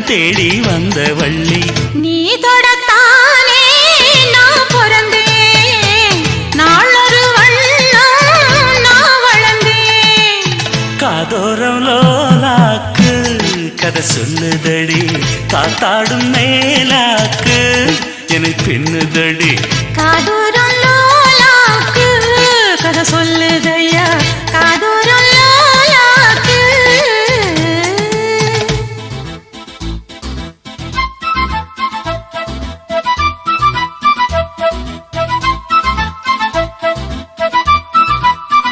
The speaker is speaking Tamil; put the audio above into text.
உள்ளம் தேடி வந்த வள்ளி. நீ தொடத்தானே நான் பிறந்தேன், நாளொரு வள்ளம் நான் வளர்ந்தேன். காதோரம் லோலாக்கு கதை சொல்லுதடி, காத்தாடும் மேலாக்கு என்னை பின்னுதடி. காதோ